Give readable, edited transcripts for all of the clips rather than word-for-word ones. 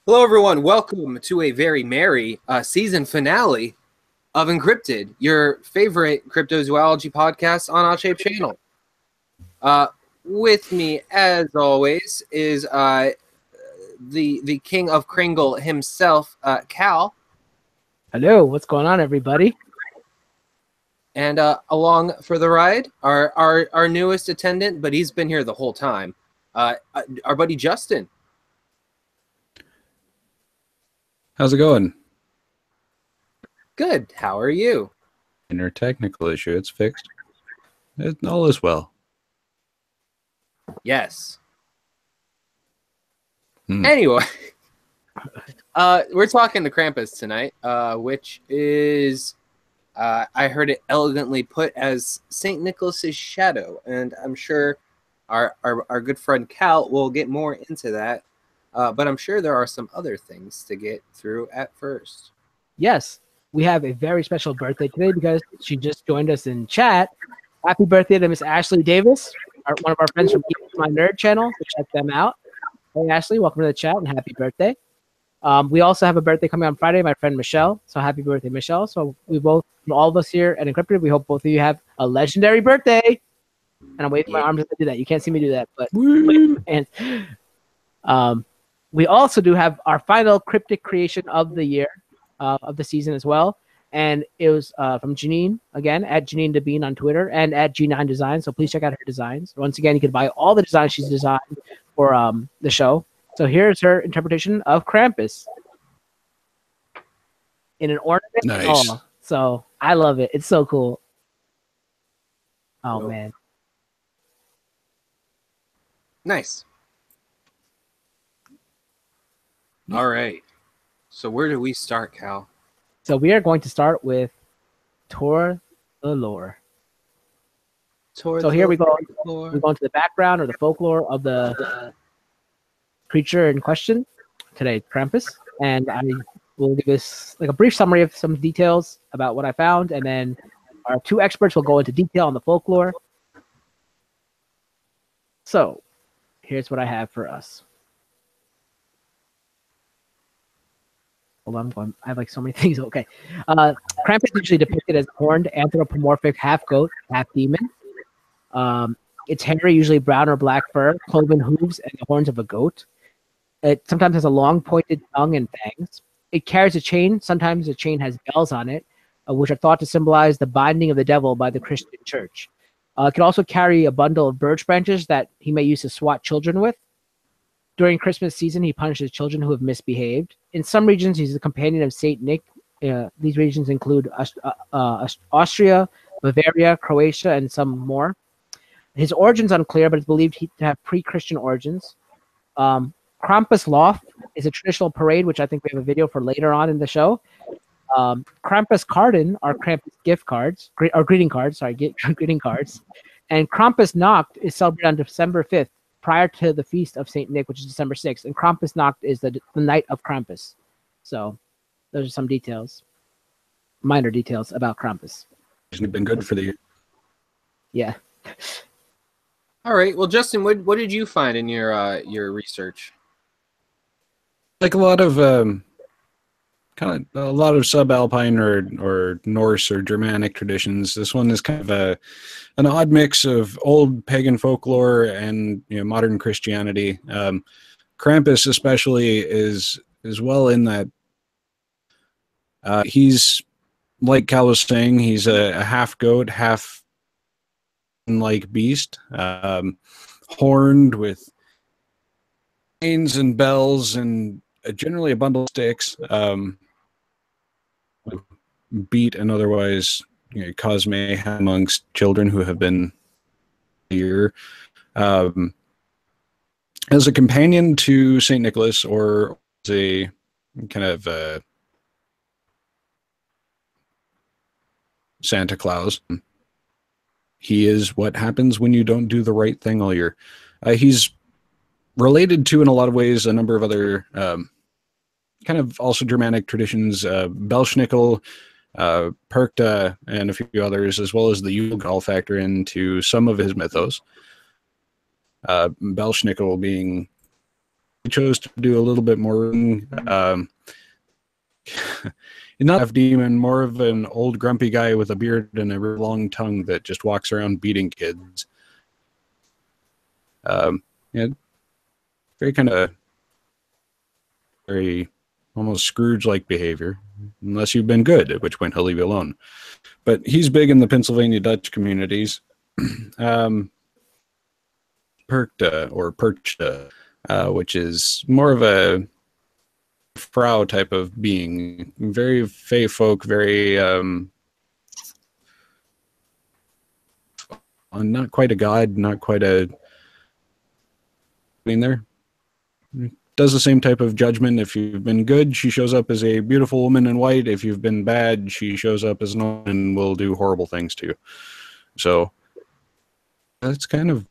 Hello, everyone. Welcome to a very merry season finale of enCRYPTID, your favorite cryptozoology podcast on Odd Shape Channel. With me, as always, is the king of Kringle himself, Cal. Hello, what's going on, everybody? And along for the ride, our newest attendant, but he's been here the whole time, our buddy Justin. How's it going? Good. How are you? Inner technical issue. It's fixed. All is well. Yes. Anyway, we're talking to Krampus tonight, which is, I heard it elegantly put as St. Nicholas's shadow, and I'm sure our good friend Cal will get more into that. But I'm sure there are some other things to get through at first. Yes, we have a very special birthday today because she just joined us in chat. Happy birthday to Miss Ashley Davis, one of our friends from My Nerd channel. So check them out. Hey, Ashley, welcome to the chat and happy birthday. We also have a birthday coming on Friday, my friend Michelle. So happy birthday, Michelle. So we both, from all of us here at enCRYPTID, we hope both of you have a legendary birthday. And I'm waving my arms to do that. You can't see me do that, but we also do have our final cryptic creation of the year, of the season as well. And it was from Janine, again, at Janine Devine on Twitter and at G9 Design. So please check out her designs. Once again, you can buy all the designs she's designed for the show. So here's her interpretation of Krampus in an ornament. Nice. Oh, so I love it. It's so cool. Oh, man. Nice. All right. So where do we start, Cal? So we are going to start with Tor the Lore. So here we go. We go into the background or the folklore of the creature in question. Today, Krampus. And I will give this like a brief summary of some details about what I found. And then our two experts will go into detail on the folklore. So here's what I have for us. Hold on, I have like so many things. Okay. Krampus is usually depicted as a horned anthropomorphic half-goat, half-demon. Its hair, usually brown or black fur, cloven hooves, and the horns of a goat. It sometimes has a long pointed tongue and fangs. It carries a chain. Sometimes the chain has bells on it, which are thought to symbolize the binding of the devil by the Christian church. It can also carry a bundle of birch branches that he may use to swat children with. During Christmas season, he punishes children who have misbehaved. In some regions, he's the companion of Saint Nick. These regions include Austria, Bavaria, Croatia, and some more. His origins unclear, but it's believed to have pre-Christian origins. Krampus Loft is a traditional parade, which I think we have a video for later on in the show. Krampus Karten are Krampus gift cards, or greeting cards. Sorry, greeting cards. And Krampus Nacht is celebrated on December 5th. Prior to the feast of Saint Nick, which is December 6th, and Krampus Nacht is the night of Krampus. So, those are some details, minor details about Krampus. It's been good for the year. Yeah. All right. Well, Justin, what did you find in your research? Like a lot of subalpine or Norse or Germanic traditions. This one is kind of an odd mix of old pagan folklore and modern Christianity. Krampus especially is well in that he's, like Cal was saying, he's a half goat, half like beast, horned with chains and bells and generally a bundle of sticks. Beat and otherwise cause mayhem amongst children who have been here. As a companion to St. Nicholas, or as a kind of Santa Claus, he is what happens when you don't do the right thing all year. He's related to, in a lot of ways, a number of other kind of also Germanic traditions, Belschnickel, Perkta, and a few others, as well as the Yule all factor into some of his mythos. Belschnickel being, he chose to do a little bit more, not a demon, more of an old grumpy guy with a beard and a really long tongue that just walks around beating kids. Yeah, very kind of very almost Scrooge-like behavior, unless you've been good, at which point he'll leave you alone. But he's big in the Pennsylvania Dutch communities. Perkta or Perchta, which is more of a Frau type of being, very fey folk, very not quite a god, not quite a. I mean, there does the same type of judgment. If you've been good, she shows up as a beautiful woman in white. If you've been bad, she shows up as an woman and will do horrible things to you. So that's kind of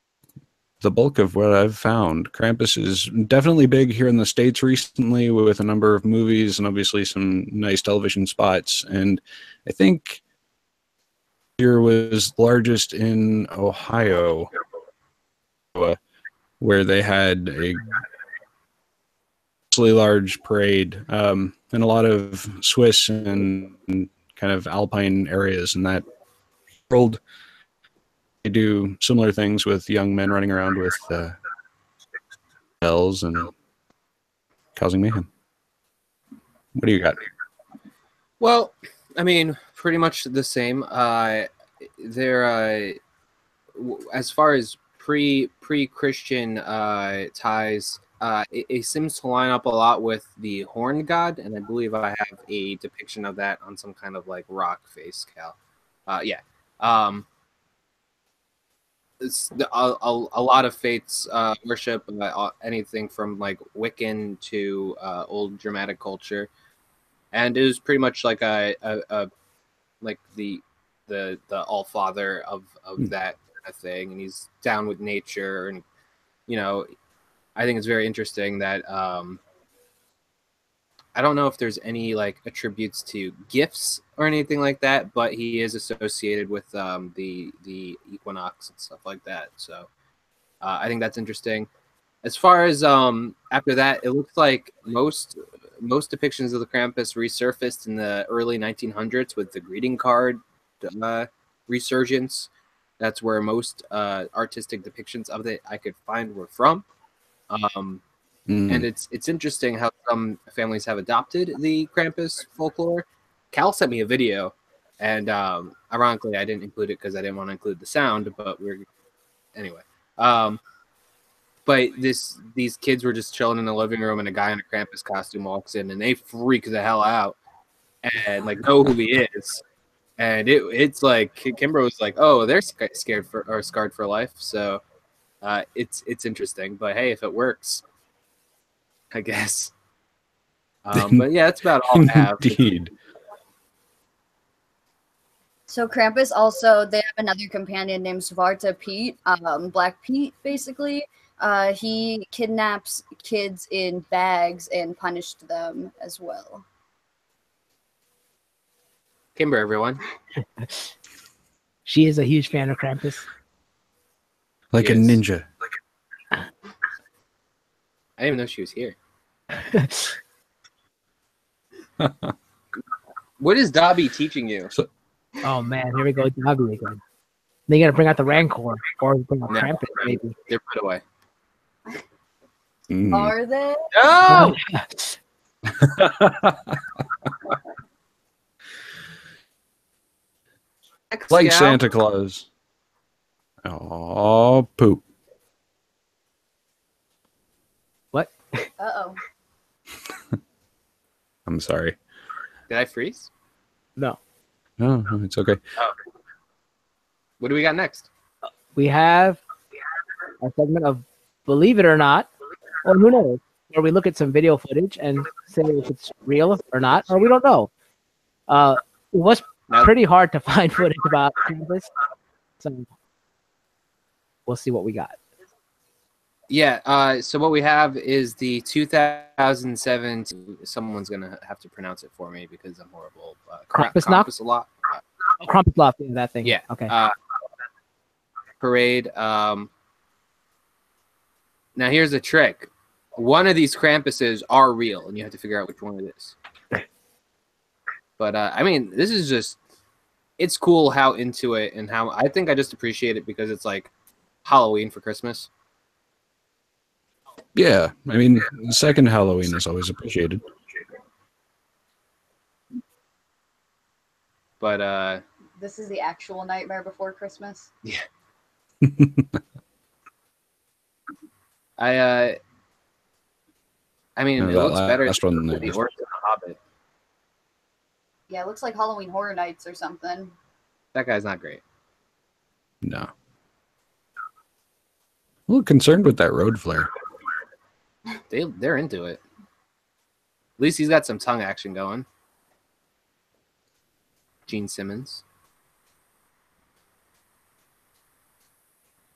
the bulk of what I've found. Krampus is definitely big here in the States recently with a number of movies and obviously some nice television spots. And I think here was largest in Ohio, where they had a large parade, and a lot of Swiss and kind of alpine areas in that world. They do similar things with young men running around with bells and causing mayhem. What do you got? Well, I mean, pretty much the same. They're as far as pre-Christian ties, it seems to line up a lot with the horn god, and I believe I have a depiction of that on some kind of like rock face cal. Yeah. It's a lot of faiths worship anything from like Wiccan to old Germanic culture, and it was pretty much like a like the all father of that kind of thing, and he's down with nature, and I think it's very interesting that I don't know if there's any like attributes to gifts or anything like that, but he is associated with the equinox and stuff like that. So I think that's interesting. As far as after that, it looks like most depictions of the Krampus resurfaced in the early 1900s with the greeting card resurgence. That's where most artistic depictions of it I could find were from. And it's interesting how some families have adopted the Krampus folklore. Cal sent me a video, and ironically, I didn't include it because I didn't want to include the sound. But anyway. But these kids were just chilling in the living room, and a guy in a Krampus costume walks in, and they freak the hell out and like know who he is. And it's like Kimber was like, oh, they're scared or scarred for life. So it's interesting. But hey, if it works, I guess. But yeah, that's about all I have. Indeed. So Krampus also, they have another companion named Svarta Pete, Black Pete, basically. He kidnaps kids in bags and punished them as well. Kimber, everyone. She is a huge fan of Krampus. Like a ninja. I didn't even know she was here. What is Dobby teaching you? Oh man, here we go, Dobby again. They gotta bring out the Rancor or bring out Krampus, maybe. They're put away. Are they? No! Like Santa Claus. Oh, poop. What? Uh-oh. I'm sorry. Did I freeze? No. No, it's okay. Oh. What do we got next? We have a segment of Believe It or Not, or who knows, where we look at some video footage and say if it's real or not, or we don't know. It was pretty hard to find footage about Krampus, so we'll see what we got. Yeah. So what we have is the 2007. Someone's gonna have to pronounce it for me because I'm horrible. Krampusnacht? Krampus a lot. Krampus, yeah, that thing. Yeah. Okay. Parade. Now here's the trick. One of these Krampuses are real, and you have to figure out which one it is. But I mean, this is just—it's cool how into it and how I think I just appreciate it because it's like Halloween for Christmas. Yeah, I mean, the second Halloween is always appreciated. But This is the actual Nightmare Before Christmas. yeah. I mean, No, it that looks better last than one the there. Orc and the Hobbit. Yeah, it looks like Halloween Horror Nights or something. That guy's not great. No. A little concerned with that road flare. They're into it. At least he's got some tongue action going. Gene Simmons.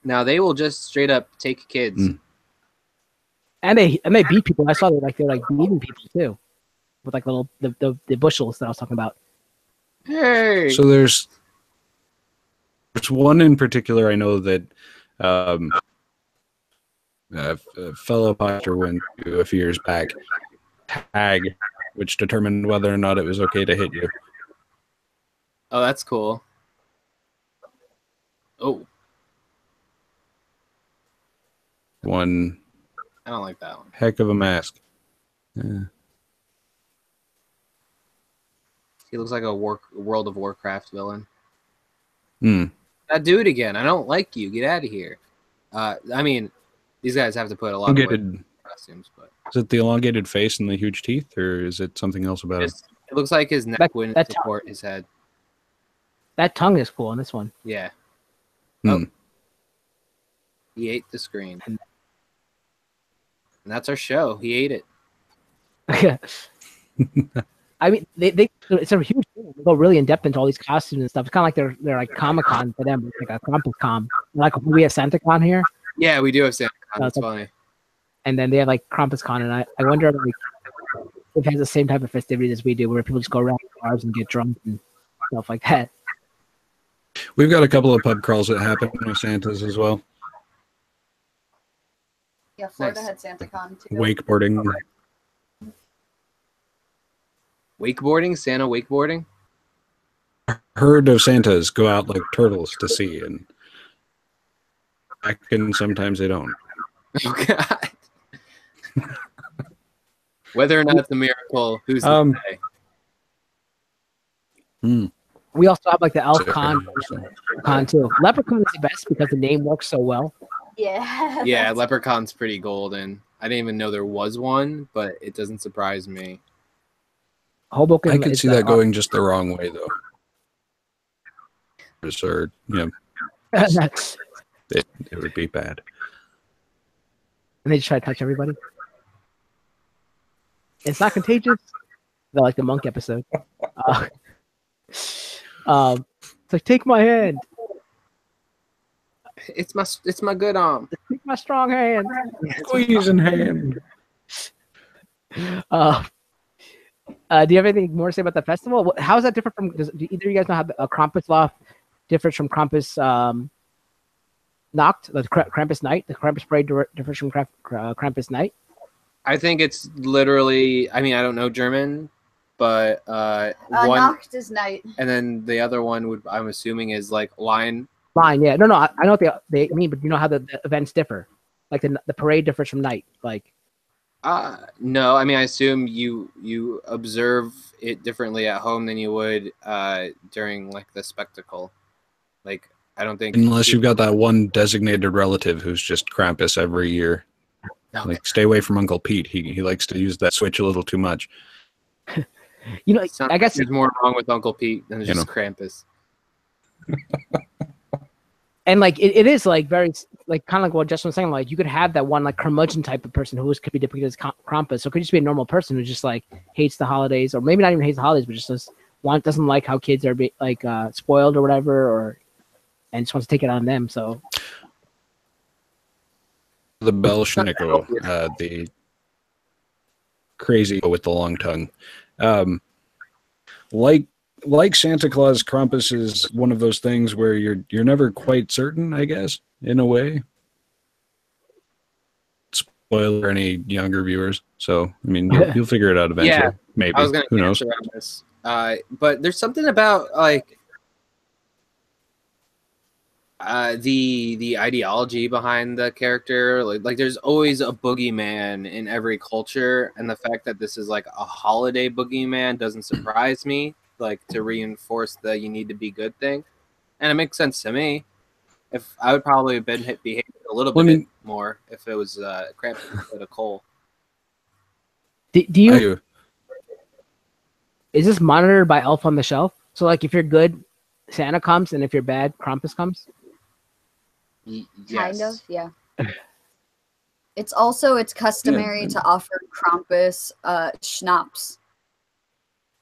Now they will just straight up take kids. And they beat people. I saw they're like beating people too, with like little the bushels that I was talking about. Hey. So there's one in particular I know that a fellow pastor went to a few years back. Tag, which determined whether or not it was okay to hit you. Oh, that's cool. Oh, One I don't like that one. heck of a mask. Yeah. He looks like a World of Warcraft villain. Hmm. That dude again. I don't like you. Get out of here. I mean, these guys have to put a lot of work in Elongated. costumes, but Is it the elongated face and the huge teeth, or is it something else about it? it looks like his neck wouldn't that support his head. That tongue is cool in this one. Yeah. Hmm. Oh. He ate the screen. And that's our show. He ate it. I mean, it's a huge thing. They go really in depth into all these costumes and stuff. It's kind of like they're like Comic-Con for them. It's like a Krampus con. Like we have Santa Con here, Yeah, we do have Santa Con. That's it's funny. and then they have like Krampus Con, and I wonder like if it has the same type of festivities as we do, where people just go around bars and get drunk and stuff like that. We've got a couple of pub crawls that happen with Santas as well. Yeah, Florida Nice. had SantaCon too. Wakeboarding. Wakeboarding? Santa wakeboarding? Herd of Santas go out like turtles to sea, and back and sometimes they don't. Oh, God. Whether or not it's a miracle, who's to say? We also have like the Elf So- Con too. Leprechaun is the best because the name works so well. Yeah. Yeah, that's- Leprechaun's pretty golden. I didn't even know there was one, but it doesn't surprise me. Hoboken. I could is see the- that going just the wrong way, though. Or, and it would be bad. they just try to touch everybody. It's not contagious. They're like the monk episode. It's like, take my hand. It's my good arm. Take my strong hand. Squeezing hand. Do you have anything more to say about the festival? How is that different from? Do either of you guys know how the Krampus Law differs from Krampus Nacht, the Krampus Night? The Krampus Parade differs from Krampus Night. I think it's literally. I mean, I don't know German, but one, Nacht is night. and then the other one would. I'm assuming is like line. Line, yeah. No, I know what they mean, but you know how the events differ. Like the parade differs from night. Like, No, I mean, I assume you observe it differently at home than you would during like the spectacle. Like, I don't think Unless you've got that one designated relative who's just Krampus every year. Okay. Like, stay away from Uncle Pete. He likes to use that switch a little too much. you know, Sounds I guess there's more wrong with Uncle Pete than just Krampus. and like it is like very like kind of like what Justin was saying. Like you could have that one like curmudgeon type of person who could be depicted as Krampus. So it could just be a normal person who just like hates the holidays, or maybe not even hates the holidays, but just doesn't like how kids are spoiled or whatever, and just wants to take it on them. So the Belschnickel, the crazy with the long tongue. Like Santa Claus, Krampus is one of those things where you're never quite certain, I guess, in a way. Spoiler any younger viewers. So I mean, you'll figure it out eventually. Yeah, maybe. I was going Who to knows? answer on this, but there's something about like the ideology behind the character. Like there's always a boogeyman in every culture, and the fact that this is like a holiday boogeyman doesn't surprise me. Like to reinforce the you need to be good thing, and it makes sense to me. If I would probably have been behaving a little bit more if it was Krampus instead of Cole. Do you? Is this monitored by Elf on the Shelf? So like, if you're good, Santa comes, and if you're bad, Krampus comes. Yes. Kind of, yeah. It's customary to offer Krampus schnapps,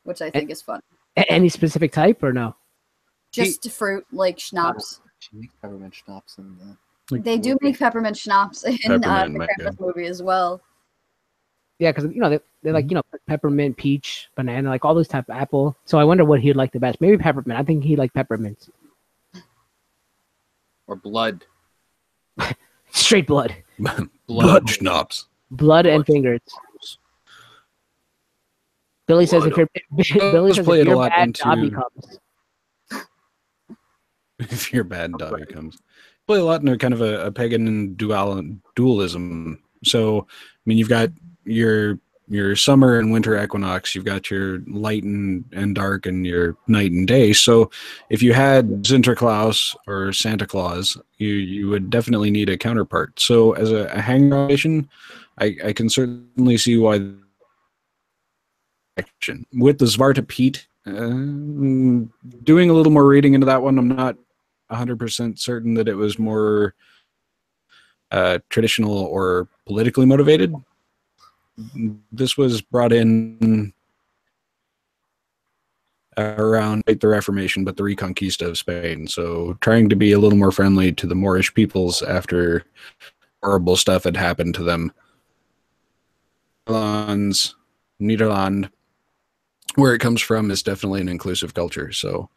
which I think is fun. Any specific type or no? Just fruit like schnapps. She makes peppermint schnapps in the... They do make peppermint schnapps in the Krampus movie as well. Yeah, because they like peppermint, peach, banana, like all those type of apple. So I wonder what he'd like the best. Maybe peppermint. I think he'd like peppermint. Or blood. Straight blood. Blood schnapps. Blood and fingers. Billy says if you're bad, Dobby comes. If you're bad, Dobby comes. Play a lot in a kind of a pagan and dualism. So, I mean, you've got your summer and winter equinox. You've got your light and dark and your night and day. So, if you had Sinterklaas or Santa Claus, you would definitely need a counterpart. So, as a hang relation, I can certainly see why. With the Svarta Pete, doing a little more reading into that one, I'm not 100% certain that it was more traditional or politically motivated. This was brought in around the Reformation, but the Reconquista of Spain. So trying to be a little more friendly to the Moorish peoples after horrible stuff had happened to them. Nederland, where it comes from, is definitely an inclusive culture. So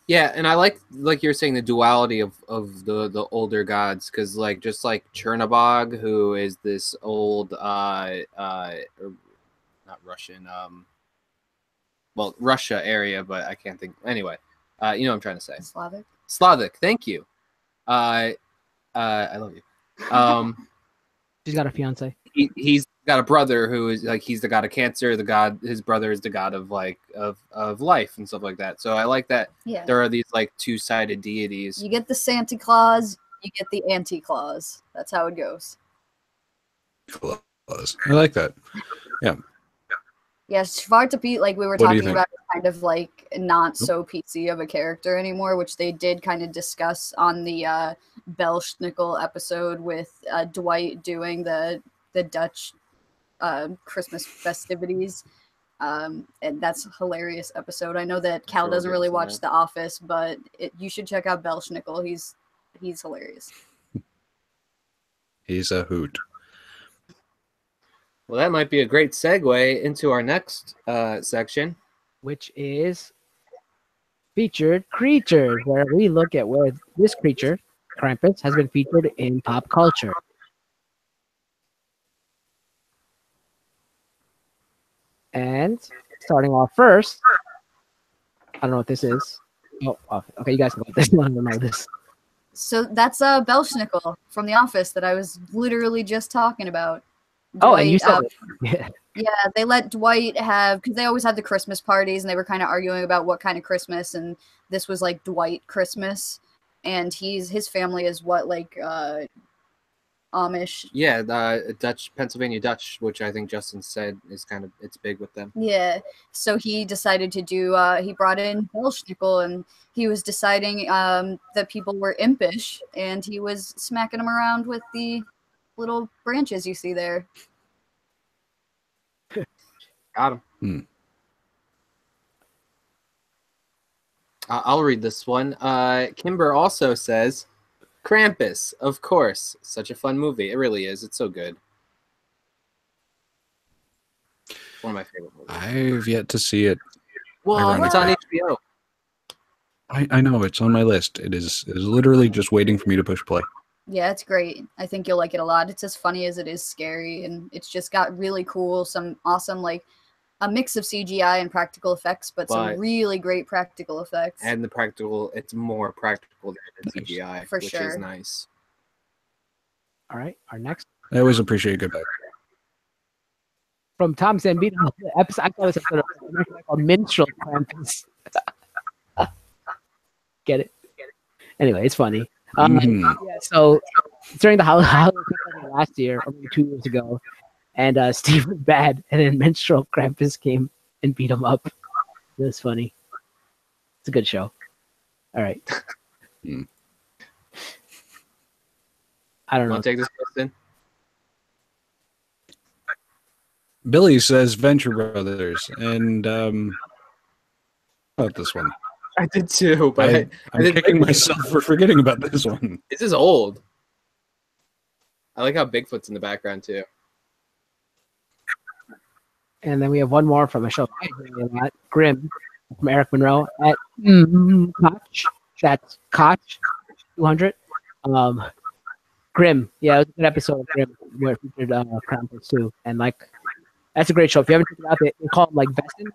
yeah, and I like you were saying, the duality of the older gods, because just like Chernobog, who is this old not Russian, well, Russia area, but I can't think anyway. You know what I'm trying to say. Slavic, thank you. I love you. She's got a fiance. He's got a brother who is like, he's the god of cancer. His brother is the god of of life and stuff like that. So I like that. Yeah. There are these like two-sided deities. You get the Santa Claus, you get the anti-Claus. That's how it goes. I like that. Yeah. Yeah, Svarta Pete, like we were talking about, is kind of like not so PC of a character anymore, which they did kind of discuss on the Belschnickel episode with Dwight doing the Dutch Christmas festivities. And that's a hilarious episode. I know that Cal doesn't really watch The Office, but you should check out Belschnickel. He's hilarious. He's a hoot. Well, that might be a great segue into our next section, which is Featured Creatures, where we look at where this creature, Krampus, has been featured in pop culture. And starting off first, I don't know what this is. Oh, okay, you guys can go with this. I don't know this. So that's Belschnickel from The Office that I was literally just talking about. Dwight, and you said it. Yeah, they let Dwight have, because they always had the Christmas parties, and they were kind of arguing about what kind of Christmas, and this was like Dwight Christmas, and his family is what, like Amish. Yeah, Pennsylvania Dutch, which I think Justin said is kind of, it's big with them. Yeah, so he decided to do, he brought in Belschnickel, and he was deciding that people were impish, and he was smacking them around with the little branches you see there. Got him. I'll read this one. Kimber also says, Krampus, of course. Such a fun movie. It really is. It's so good. One of my favorite movies. I've yet to see it. Well, it's on HBO. I know, it's on my list. It is literally just waiting for me to push play. Yeah, it's great. I think you'll like it a lot. It's as funny as it is scary, and it's just got really cool, some awesome, like, a mix of CGI and practical effects, but some really great practical effects. And the practical, it's more practical than the CGI, For which sure. is nice. All right, our next. I always appreciate good back. From Tom Zambito, episode, I thought it was called Minstrel Krampus. Get it? Anyway, it's funny. Yeah, so during the holiday last year, or maybe 2 years ago, and Steve was bad, and then Minstrel Krampus came and beat him up. It was funny. It's a good show. All right. I don't know. Want to take this question? Billy says Venture Brothers, and about this one. I did too, but I'm kicking myself for forgetting about this one. This is old. I like how Bigfoot's in the background too. And then we have one more from a show I really like, Grimm, from Eric Monroe at Koch. That's Koch 200. Grimm, yeah, it was a good episode of Grimm where it featured Krampus too, and like that's a great show. If you haven't checked it out, they call it like Vestin.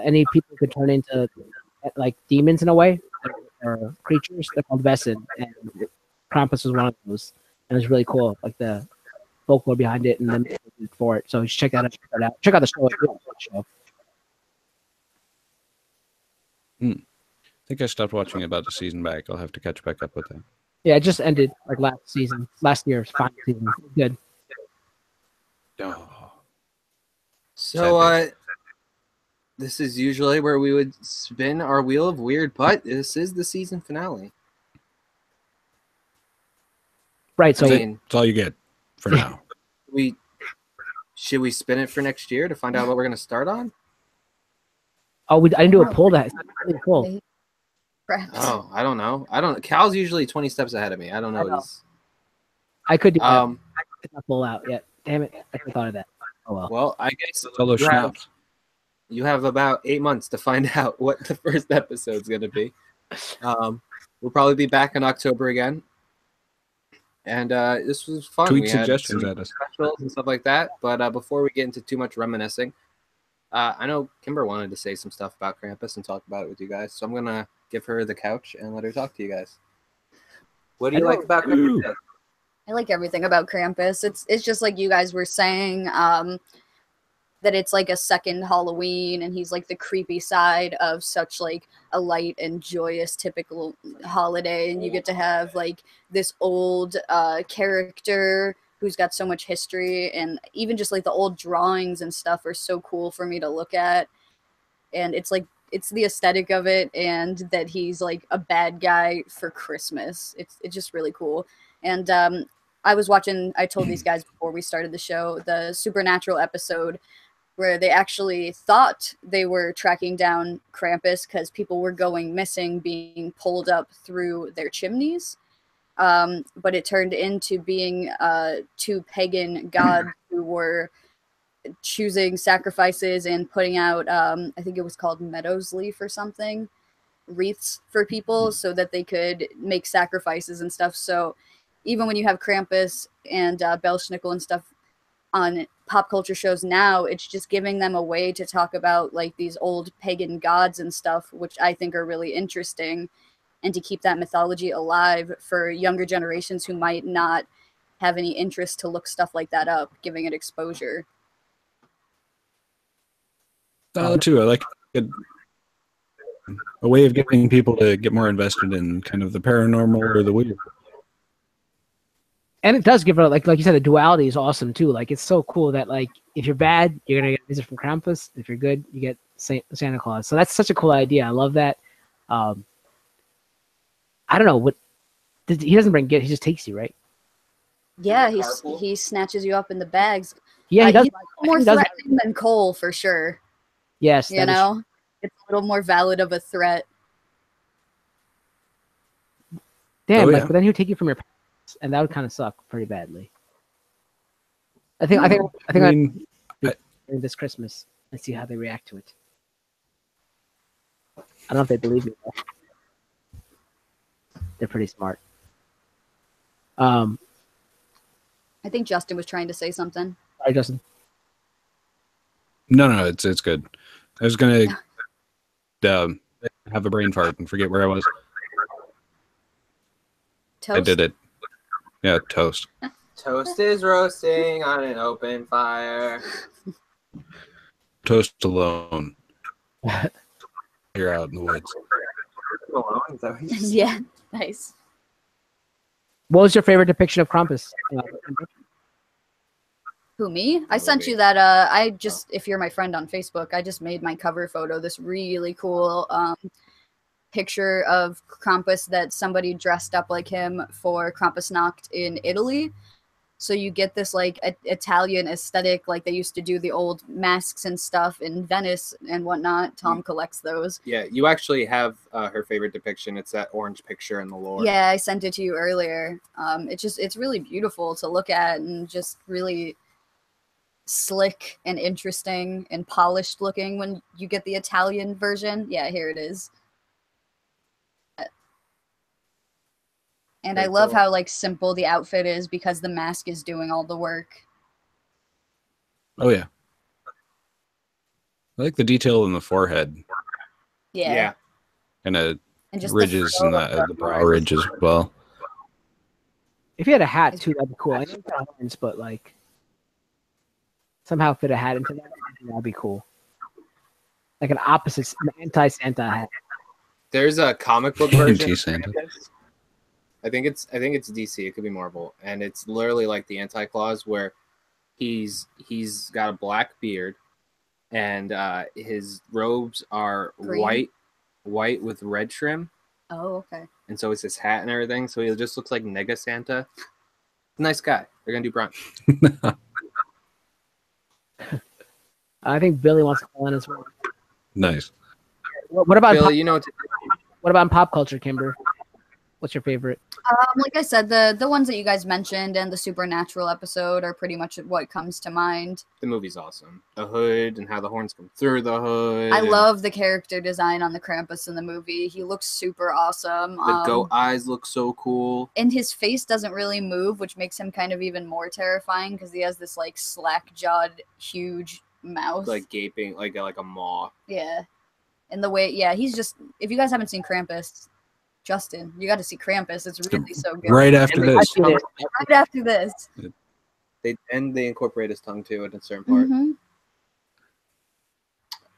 Any people could turn into like demons in a way, or creatures. They're called Vestin, and Krampus was one of those, and it was really cool. Like the folklore behind it and then for it. So you should check that out. Check out the show. It's a really good show. I think I stopped watching about a season back. I'll have to catch back up with that. Yeah, it just ended like last year's final season. Good. Oh. So this is usually where we would spin our wheel of weird, but this is the season finale. Right. So that's all you get for now. Should we spin it for next year to find out what we're going to start on? I didn't do a poll. That it's not really cool. Perhaps. Oh, I don't know. Cal's usually 20 steps ahead of me. I don't know. I could do that. I did not pull out yet. Damn it! I could have thought of that. Oh well. Well, I guess All those schnapps. you have about 8 months to find out what the first episode's going to be. We'll probably be back in October again. And this was fun. Tweet we suggestions had at us. specials and stuff like that. But before we get into too much reminiscing, I know Kimber wanted to say some stuff about Krampus and talk about it with you guys. So I'm going to give her the couch and let her talk to you guys. What do you like about Krampus? I like everything about Krampus. It's just like you guys were saying, that it's like a second Halloween, and he's like the creepy side of such like a light and joyous typical holiday, and you get to have like this old character who's got so much history, and even just like the old drawings and stuff are so cool for me to look at. And it's like it's the aesthetic of it, and that he's like a bad guy for Christmas. It's just really cool. And I told these guys before we started the show, the Supernatural episode where they actually thought they were tracking down Krampus because people were going missing, being pulled up through their chimneys. But it turned into being two pagan gods who were choosing sacrifices and putting out, I think it was called meadows leaf or something, wreaths for people so that they could make sacrifices and stuff. So even when you have Krampus and Belschnickel and stuff on pop culture shows now, it's just giving them a way to talk about like these old pagan gods and stuff, which I think are really interesting, and to keep that mythology alive for younger generations who might not have any interest to look stuff like that up, giving it exposure. Too. I like a way of getting people to get more invested in kind of the paranormal or the weird. And it does give her like you said, the duality is awesome too. Like it's so cool that like if you're bad, you're gonna get a visit from Krampus. If you're good, you get Santa Claus. So that's such a cool idea. I love that. I don't know what he doesn't bring gift. He just takes you, right? Yeah, he snatches you up in the bags. Yeah, he does. He's more threatening than Cole for sure. Yes, you know, it's a little more valid of a threat. Damn, Oh, like, yeah. but then he would take you from your parents, and that would kind of suck pretty badly. I think I mean, this Christmas and see how they react to it. I don't know if they believe me. Though. They're pretty smart. I think Justin was trying to say something. Sorry, Justin. no, it's good. I was gonna have a brain fart and forget where I was. Toast. I did it. Yeah, toast. Toast is roasting on an open fire. Toast alone. You're out in the woods. Alone? Is that what you said? Yeah, nice. What was your favorite depiction of Krampus? Who, me? I sent you that. If you're my friend on Facebook, I just made my cover photo this really cool picture of Krampus that somebody dressed up like him for Krampusnacht in Italy. So you get this like Italian aesthetic, like they used to do the old masks and stuff in Venice and whatnot. Tom collects those. Yeah, you actually have her favorite depiction. It's that orange picture in the lore. Yeah, I sent it to you earlier. It's really beautiful to look at and just really slick and interesting and polished looking when you get the Italian version. Yeah, here it is. And Very I love cool. how like simple the outfit is because the mask is doing all the work. Oh yeah. I like the detail in the forehead Yeah. and And just ridges the and the brow ridge as well. If you had a hat too, that'd be cool. I know it's not horns, but like somehow fit a hat into that, that'd be cool. Like an opposite, an anti-Santa hat. There's a comic book version. Anti-Santa. I think it's DC. It could be Marvel, and it's literally like the Anti-Claus, where he's got a black beard, and his robes are Green? white with red trim, Oh, okay. and so it's his hat and everything. So he just looks like Nega Santa. Nice guy. They're gonna do brunch. I think Billy wants to call in as well. Nice. What about Billy, you know, what about pop culture, Kimber? What's your favorite? Like I said, the ones that you guys mentioned and the Supernatural episode are pretty much what comes to mind. the movie's awesome. The hood and how the horns come through the hood. I and love the character design on the Krampus in the movie. He looks super awesome. the goat eyes look so cool. And his face doesn't really move, which makes him kind of even more terrifying because he has this like slack-jawed, huge mouth. Like gaping, like a maw. Yeah. And the way, yeah, he's just, if you guys haven't seen Krampus, Justin, you got to see Krampus. It's really so good. Right after And this. I've seen it. Right after this. They incorporate his tongue too at a certain part. Mhm.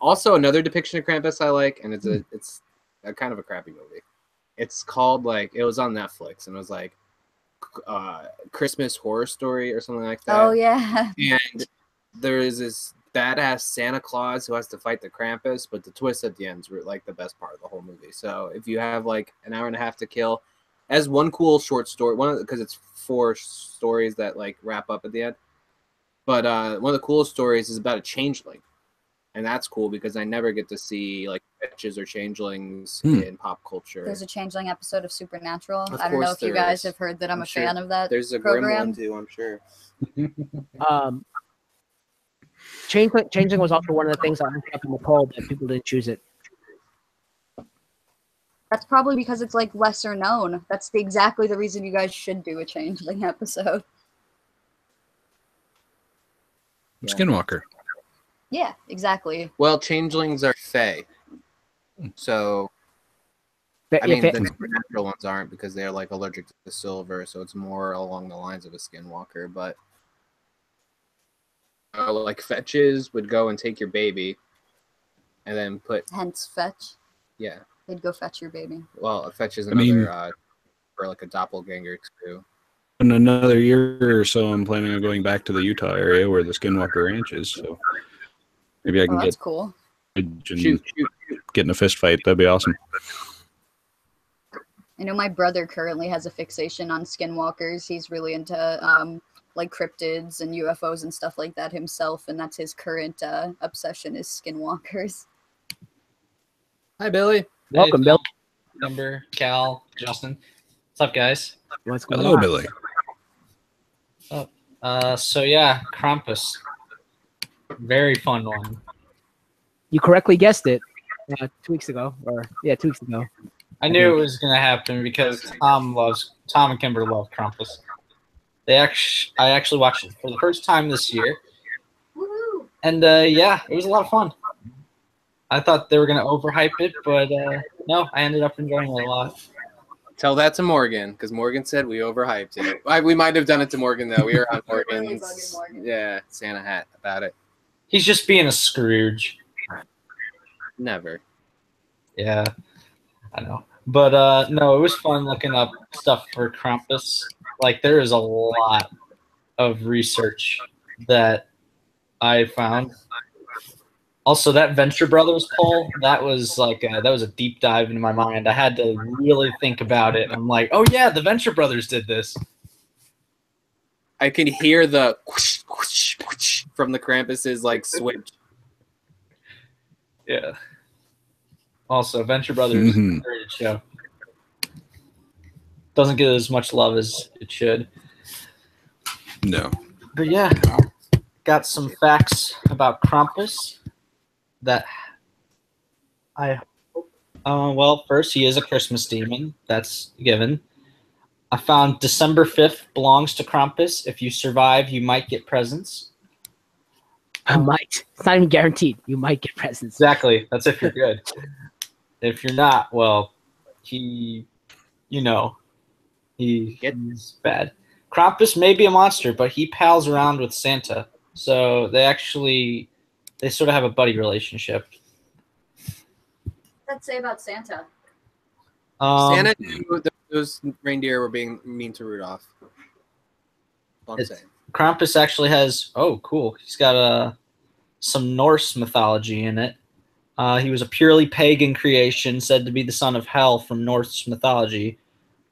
Also, another depiction of Krampus I like, and it's a kind of a crappy movie. It's called it was on Netflix, and it was like Christmas Horror Story or something like that. Oh, yeah. And there is this badass Santa Claus who has to fight the Krampus, but the twist at the end is like the best part of the whole movie. So if you have like an hour and a half to kill, as one cool short story, because it's 4 stories that like wrap up at the end. But one of the coolest stories is about a changeling, and that's cool because I never get to see like witches or changelings in pop culture. There's a changeling episode of Supernatural. Of I don't know course if you there guys is. have heard that I'm a sure fan of that There's a grim program. one too, I'm sure. Changeling was also one of the things I looked up in the poll that people didn't choose it. That's probably because it's like lesser known. That's exactly the reason you guys should do a changeling episode. Yeah. Skinwalker. Yeah, exactly. Well, changelings are fae, so But I mean if the it, supernatural ones aren't because they're like allergic to silver, so it's more along the lines of a skinwalker. But like fetches would go and take your baby, and then Hence fetch. yeah. They'd go fetch your baby. Well, a fetch is I mean- another for like a doppelganger too. In another year or so, I'm planning on going back to the Utah area where the Skinwalker Ranch is. So maybe I Oh, can that's get cool. and Shoot. get in a fist fight. That'd be awesome. I know my brother currently has a fixation on skinwalkers. He's really into like cryptids and UFOs and stuff like that himself, and that's his current obsession is skinwalkers. Hi, Billy. welcome, Bill. Number, Cal, Justin. What's up, guys? What's going Hello, on? Billy. So yeah, Krampus. Very fun one. You correctly guessed it 2 weeks ago, or 2 weeks ago. I knew it was gonna happen because Tom and Kimber love Krampus. I actually watched it for the first time this year, Woohoo! and yeah, it was a lot of fun. I thought they were gonna overhype it, but no, I ended up enjoying it a lot. Tell that to Morgan, because Morgan said we overhyped it. We might have done it to Morgan though. We were on Really Morgan's bugging Morgan. Santa hat about it. He's just being a Scrooge. Never. Yeah, I know. But no, it was fun looking up stuff for Krampus. Like, there is a lot of research that I found. Also, that Venture Brothers poll, that was a deep dive into my mind. I had to really think about it. I'm like, oh yeah, the Venture Brothers did this. I can hear the whoosh, whoosh, whoosh from the Krampus's like switch. Yeah. Also, Venture Brothers, Mhm. great show. Doesn't get as much love as it should. No. But yeah, got some facts about Krampus that well, first, he is a Christmas demon. That's given. I found December 5th belongs to Krampus. If you survive, you might get presents. I might. It's not even guaranteed. You might get presents. Exactly. That's if you're good. If you're not, well, he's bad. Krampus may be a monster, but he pals around with Santa. So they sort of have a buddy relationship. What's that say about Santa? Santa knew those reindeer were being mean to Rudolph. All I'm saying. Krampus actually has, cool. He's got some Norse mythology in it. He was a purely pagan creation, said to be the son of Hel from Norse mythology,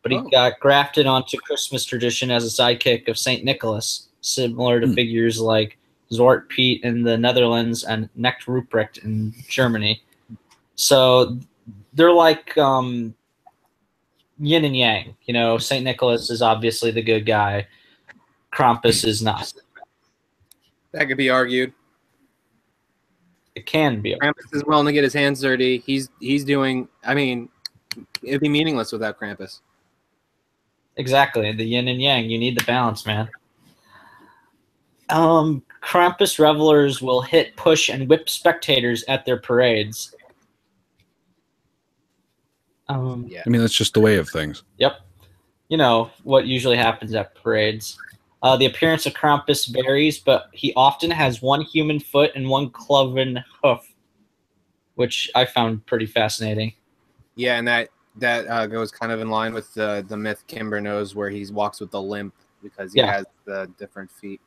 but he got grafted onto Christmas tradition as a sidekick of Saint Nicholas, similar to figures like Zwarte Piet in the Netherlands and Knecht Ruprecht in Germany. So they're like yin and yang. You know, Saint Nicholas is obviously the good guy. Krampus is not. That could be argued. It can be. Krampus is willing to get his hands dirty. He's doing. I mean, it'd be meaningless without Krampus. Exactly, the yin and yang. You need the balance, man. Krampus revelers will hit, push, and whip spectators at their parades. Yeah. I mean, that's just the way of things. Yep. You know what usually happens at parades. The appearance of Krampus varies, but he often has one human foot and one cloven hoof, which I found pretty fascinating. Yeah, and that goes kind of in line with the myth Kimber knows, where he walks with the limp because he has the different feet.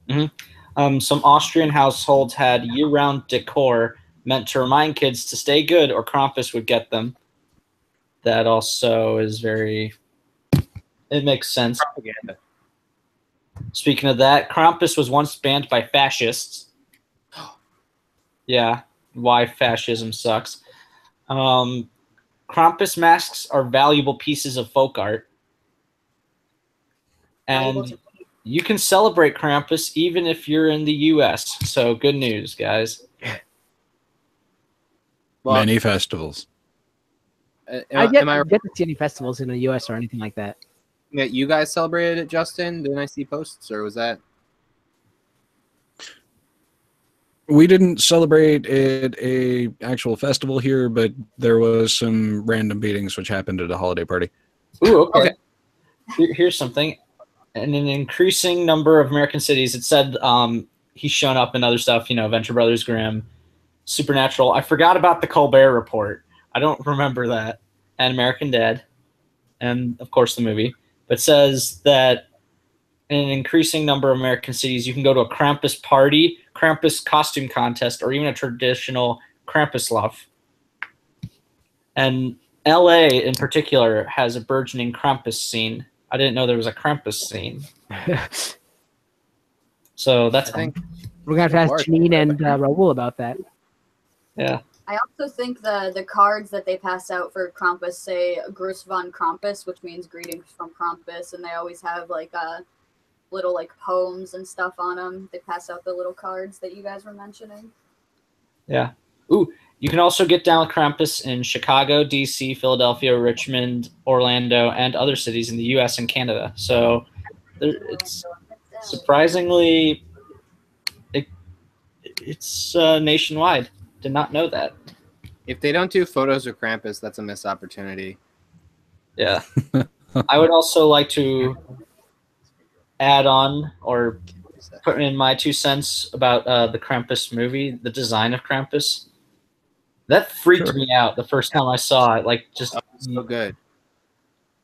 Mm-hmm. Some Austrian households had year-round decor meant to remind kids to stay good or Krampus would get them. That also is very... It makes sense. Propaganda. Speaking of that, Krampus was once banned by fascists. Yeah, why fascism sucks. Krampus masks are valuable pieces of folk art. And you can celebrate Krampus even if you're in the U.S. So good news, guys. Well, Many festivals. I get to see any festivals in the U.S. or anything like that. Yeah, you guys celebrated it, Justin? Didn't I see posts, or was that? We didn't celebrate it a actual festival here, but there was some random meetings which happened at a holiday party. Ooh, okay. Here's something. In an increasing number of American cities, it said he's shown up in other stuff, Venture Brothers, Grimm, Supernatural. I forgot about the Colbert Report. I don't remember that. And American Dad. And, of course, the movie. But it says that in an increasing number of American cities, you can go to a Krampus party, Krampus costume contest, or even a traditional Krampuslauf. And LA, in particular, has a burgeoning Krampus scene. I didn't know there was a Krampus scene. So that's... I think we're going to have to ask Janine and Raul about that. Yeah. I also think the cards that they pass out for Krampus say Gruß von Krampus, which means greetings from Krampus, and they always have like little like poems and stuff on them. They pass out the little cards that you guys were mentioning. Yeah. Ooh, you can also get down with Krampus in Chicago, DC, Philadelphia, Richmond, Orlando, and other cities in the U.S. and Canada. So it's surprisingly, it's nationwide. Did not know that. If they don't do photos of Krampus, that's a missed opportunity. Yeah. I would also like to add on or put in my 2 cents about the Krampus movie, the design of Krampus. That freaked me out the first time I saw it. Like, just so good.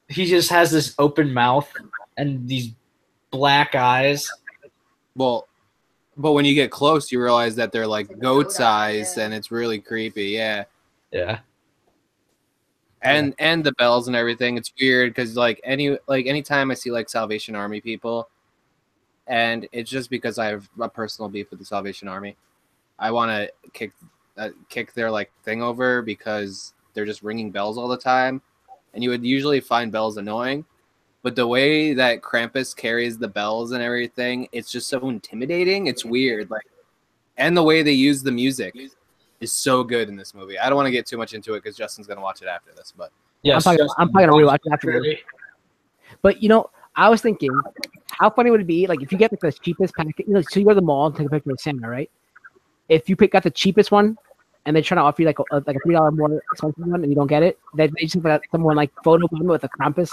He just has this open mouth and these black eyes. Well, but when you get close, you realize that they're like goat's eyes, and it's really creepy. Yeah. Yeah. And the bells and everything. It's weird because anytime I see like Salvation Army people, and it's just because I have a personal beef with the Salvation Army, I want to kick their like thing over because they're just ringing bells all the time, and you would usually find bells annoying, but the way that Krampus carries the bells and everything, it's just so intimidating. It's weird, like, and the way they use the music is so good in this movie. I don't want to get too much into it because Justin's gonna watch it after this, but yes, I'm probably gonna rewatch it after this. But I was thinking, how funny would it be, like, if you get like the cheapest packet, so you go to the mall and take a picture of Santa, right? If you got the cheapest one, and they're trying to offer you like a $3 more expensive one, and you don't get it, they just got someone like photo with a Krampus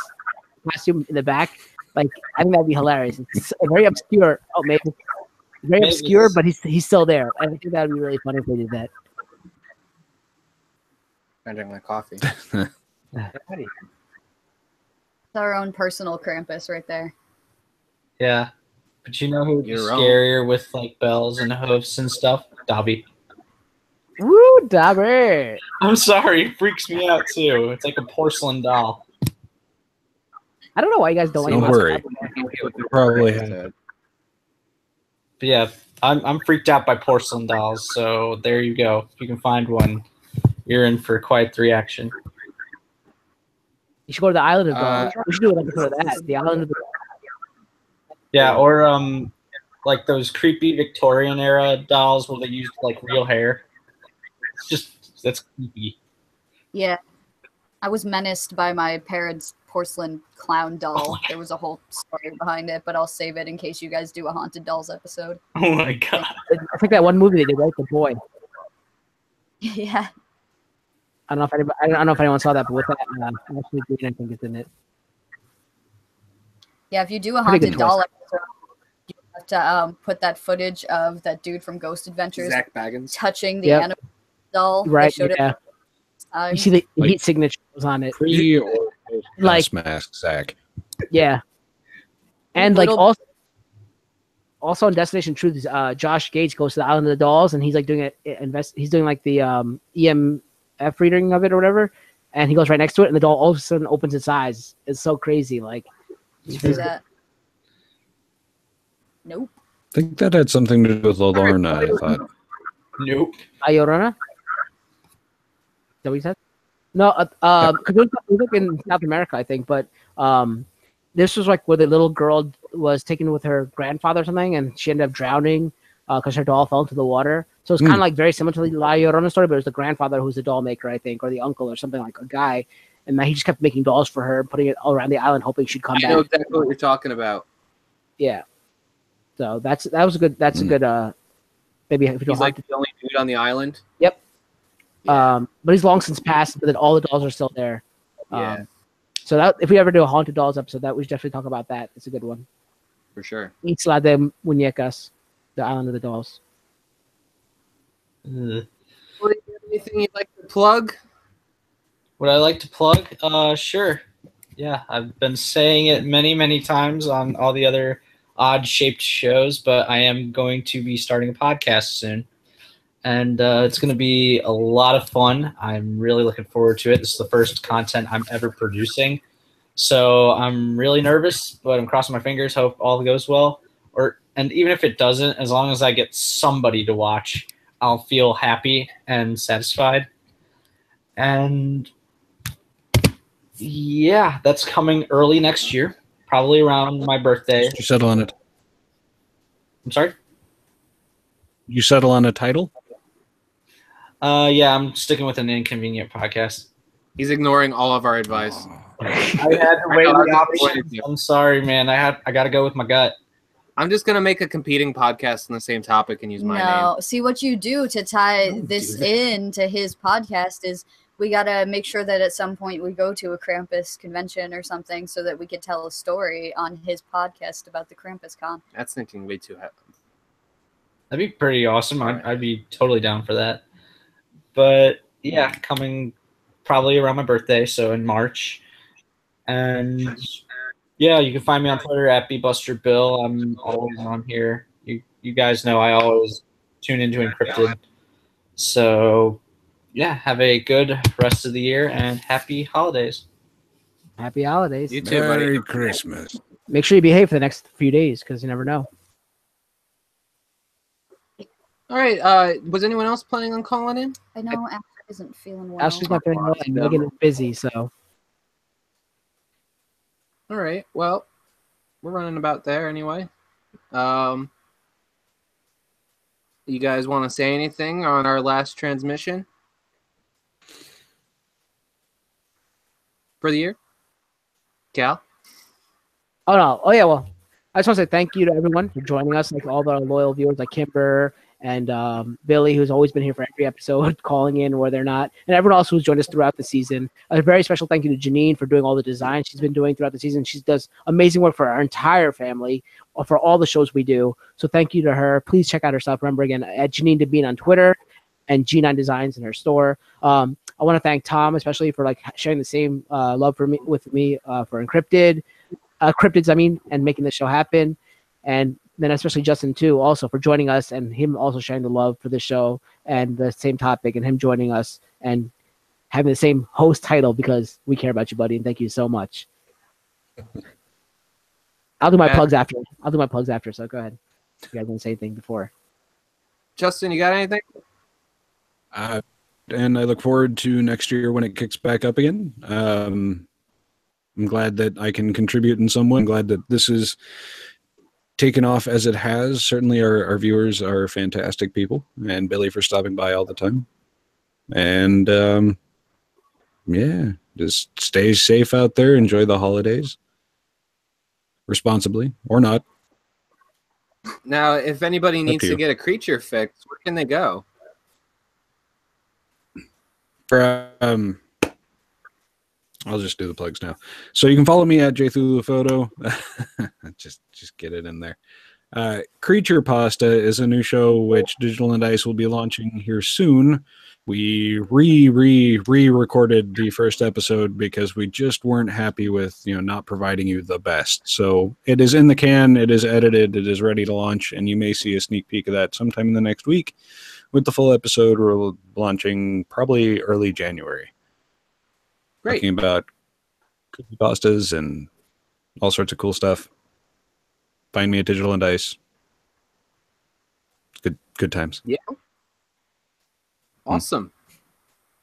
costume in the back. Like, I think that'd be hilarious. It's very obscure. Oh, maybe very obscure, but he's still there. I think that'd be really funny if they did that. I drink my coffee. It's our own personal Krampus right there. Yeah, but you know who would be scarier with like bells and hoofs and stuff? Dobby. Woo, Dobby! I'm sorry, it freaks me out too. It's like a porcelain doll. I don't know why you guys don't like. Don't worry. Probably have. But yeah, I'm freaked out by porcelain dolls. So there you go. If you can find one, you're in for quite the reaction. You should go to the Island of Dolls. We should do an episode of that. The Island of the Yeah, or like those creepy Victorian era dolls where they used like real hair. It's just that's creepy. Yeah, I was menaced by my parents' porcelain clown doll. There was a whole story behind it, but I'll save it in case you guys do a haunted dolls episode. Oh my god! I think that one movie they did, right? The Boy. Yeah. I don't know if anyone saw that, but with that, Ashley Green, I think it's in it. Yeah, if you do a haunted doll episode, you have to put that footage of that dude from Ghost Adventures Zach Baggins touching the animal doll. Right, yeah. You see the heat signatures on it. Pre or like mask, Zach. Yeah. And like also on Destination Truth, Josh Gates goes to the Island of the Dolls, and he's like doing he's doing like the EMF reading of it or whatever, and he goes right next to it, and the doll all of a sudden opens its eyes. It's so crazy, like. That. Nope. I think that had something to do with Lorna, I thought. Nope. Llorona? Is that what you said? No, because it was like in South America, I think, but this was like where the little girl was taken with her grandfather or something, and she ended up drowning because her doll fell into the water. So it's kind of like very similar to the La Llorona story, but it was the grandfather who's the doll maker, I think, or the uncle or something, like a guy. And he just kept making dolls for her, putting it all around the island, hoping she'd come back. I know exactly what you're talking about. Yeah. So that's a good maybe if you he's like the only dude on the island. Yep. Yeah. But he's long since passed, but then all the dolls are still there. Yeah. So that if we ever do a haunted dolls episode, that we should definitely talk about that. It's a good one. For sure. Isla de Muñecas, the Island of the Dolls. Anything you'd like to plug? Would I like to plug? Sure. Yeah, I've been saying it many, many times on all the other odd-shaped shows, but I am going to be starting a podcast soon. And it's going to be a lot of fun. I'm really looking forward to it. This is the first content I'm ever producing. So I'm really nervous, but I'm crossing my fingers, hope all goes well. And even if it doesn't, as long as I get somebody to watch, I'll feel happy and satisfied. And yeah, that's coming early next year, probably around my birthday. Did you settle on it? I'm sorry? You settle on a title? Yeah, I'm sticking with an inconvenient podcast. He's ignoring all of our advice. I had to weigh the options. I'm sorry, man. I got to go with my gut. I'm just gonna make a competing podcast on the same topic and use my No, name. see what you do to tie Don't this do that. in to his podcast is we gotta make sure that at some point we go to a Krampus convention or something so that we could tell a story on his podcast about the Krampus con. That's thinking way too heavy. That'd be pretty awesome. I'd be totally down for that. But yeah, coming probably around my birthday, so in March. And yeah, you can find me on Twitter at bbusterbill. I'm always on here. You guys know I always tune into enCRYPTID. So yeah, have a good rest of the year and happy holidays. Happy holidays. You too, buddy. Merry Christmas. Make sure you behave for the next few days because you never know. All right. Was anyone else planning on calling in? I know Ashley isn't feeling well. Ashley's not feeling well and Megan is busy, so All right. Well, we're running about there anyway. You guys want to say anything on our last transmission for the year? Cal? oh no. Oh yeah, well, I just want to say thank you to everyone for joining us, like all the loyal viewers like Kimber and Billy, who's always been here for every episode, calling in where they're not, and everyone else who's joined us throughout the season. A very special thank you to Janine for doing all the design she's been doing throughout the season. She does amazing work for our entire family, for all the shows we do. So thank you to her. Please check out her stuff. Remember again, at Janine Devine on Twitter and G9 Designs in her store. I want to thank Tom, especially for like sharing the same love for me with me for enCRYPTID, Cryptids, I mean, and making this show happen. And then especially Justin too, also for joining us and him also sharing the love for the show and the same topic and him joining us and having the same host title because we care about you, buddy, and thank you so much. I'll do my plugs after. So go ahead. You guys want to say anything before? Justin, you got anything? And I look forward to next year when it kicks back up again. I'm glad that I can contribute in some way. I'm glad that this is taken off as it has. Certainly our viewers are fantastic people, and Billy for stopping by all the time. And yeah, just stay safe out there. Enjoy the holidays responsibly or not. Now, if anybody needs to get a creature fix, where can they go? I'll just do the plugs now. So you can follow me at JThuluPhoto. just get it in there. Creature Pasta is a new show which Digital and Dice will be launching here soon. We re-recorded the first episode because we just weren't happy with not providing you the best. So it is in the can, it is edited, it is ready to launch, and you may see a sneak peek of that sometime in the next week. With the full episode, we're launching probably early January. Great. Talking about cookie pastas and all sorts of cool stuff. Find me at Digital and Dice. Good times. Yeah. Awesome.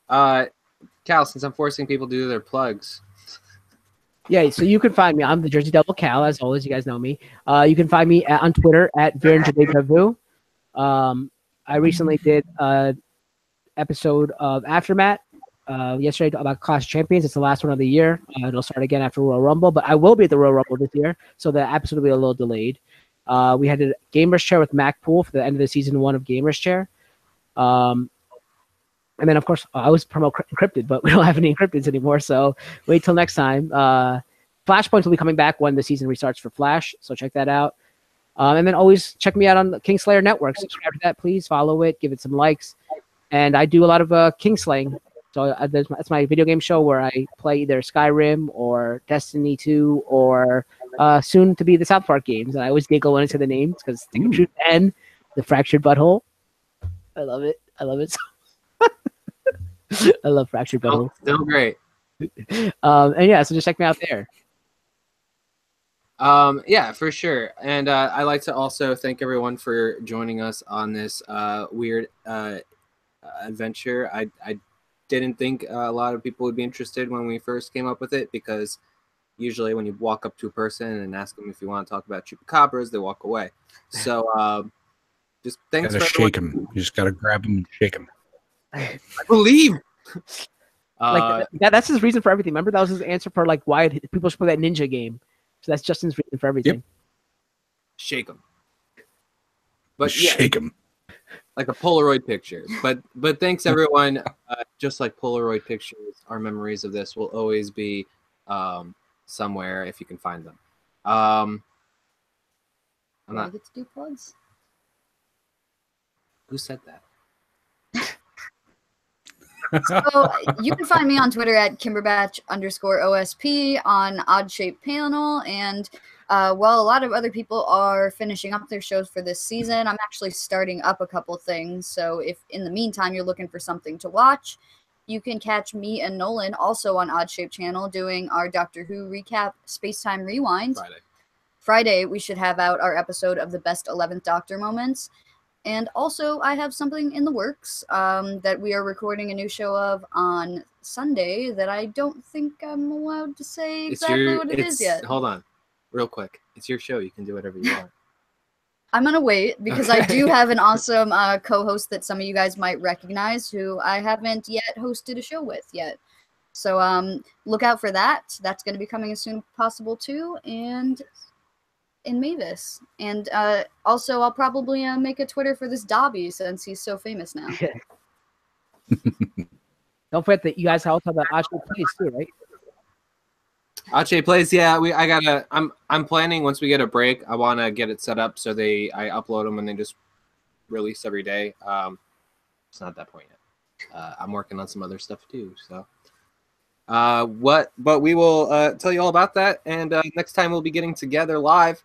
Cal, since I'm forcing people to do their plugs. Yeah, so you can find me. I'm the Jersey Devil Cal, as always. You guys know me. You can find me on Twitter at VeronJaDejaVu. I recently did an episode of Aftermath yesterday about Clash Champions. It's the last one of the year. It'll start again after Royal Rumble, but I will be at the Royal Rumble this year, so the episode will be a little delayed. We had a Gamers Chair with Mac Pool for the end of the season 1 of Gamers Chair. And then, of course, I always promote enCRYPTID, but we don't have any enCRYPTIDs anymore, so wait till next time. Flashpoints will be coming back when the season restarts for Flash, so check that out. And then always check me out on the Kingslayer Network. Subscribe to that, please. Follow it. Give it some likes. And I do a lot of Kingslaying. So that's my video game show where I play either Skyrim or Destiny 2 or soon to be the South Park games. And I always giggle when I say the names because Stick of Truth and The Fractured Butthole. I love it. I love it. I love Fractured Butthole. Still great. And yeah, so just check me out there. Yeah, for sure. And I'd like to also thank everyone for joining us on this weird adventure. I didn't think a lot of people would be interested when we first came up with it, because usually when you walk up to a person and ask them if you want to talk about chupacabras, they walk away. So just thanks Gotta for shake everyone. him. You just gotta grab him and shake him. I believe. Like that's his reason for everything. Remember, that was his answer for like why people should play that ninja game. So that's Justin's reason for everything. Shake them. But Shake him. like a Polaroid picture. But thanks everyone. Just like Polaroid pictures, our memories of this will always be somewhere if you can find them. I'm Do I not. get to do plugs? Who said that? So you can find me on Twitter at Kimberbatch_OSP, on Odd Shape Panel, and while a lot of other people are finishing up their shows for this season, I'm actually starting up a couple things. So if in the meantime you're looking for something to watch, you can catch me and Nolan also on Odd Shape Channel doing our Doctor Who recap Spacetime Rewind. Friday we should have out our episode of the best 11th Doctor moments. And also, I have something in the works that we are recording a new show of on Sunday that I don't think I'm allowed to say exactly what it is yet. Hold on, real quick. It's your show. You can do whatever you want. I'm going to wait because I do have an awesome co-host that some of you guys might recognize who I haven't yet hosted a show with yet. So look out for that. That's going to be coming as soon as possible too. And in Mavis, and also I'll probably make a Twitter for this Dobby since he's so famous now. Don't forget that you guys also have the Oddship Plays too, right? Ache plays. Yeah, I'm planning once we get a break. I want to get it set up so I upload them and they just release every day. It's not that point yet. I'm working on some other stuff too. So but we will tell you all about that. And next time we'll be getting together live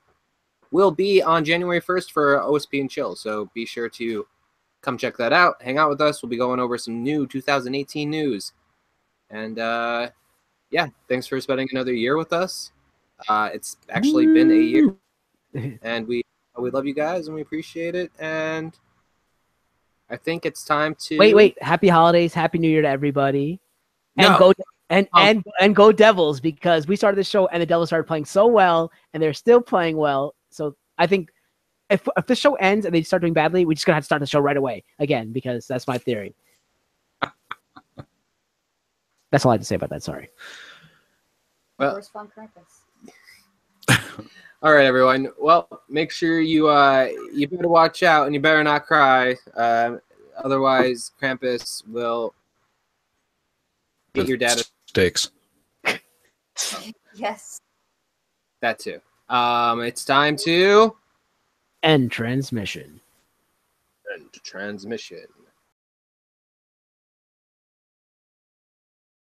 will be on January 1st for OSP and Chill. So be sure to come check that out. Hang out with us. We'll be going over some new 2018 news. And yeah, thanks for spending another year with us. It's actually been a year. And we love you guys and we appreciate it. And I think it's time to wait. Happy holidays, happy New Year to everybody. And No. go and go Devils, because we started the show and the Devils started playing so well and they're still playing well. So I think if the show ends and they start doing badly, we're just gonna have to start the show right away again, because that's my theory. That's all I have to say about that. Sorry. Well, all right, everyone. Well, make sure you better watch out and you better not cry. Otherwise, Krampus will get your dad steaks. Yes. That too. It's time to end transmission. end transmission.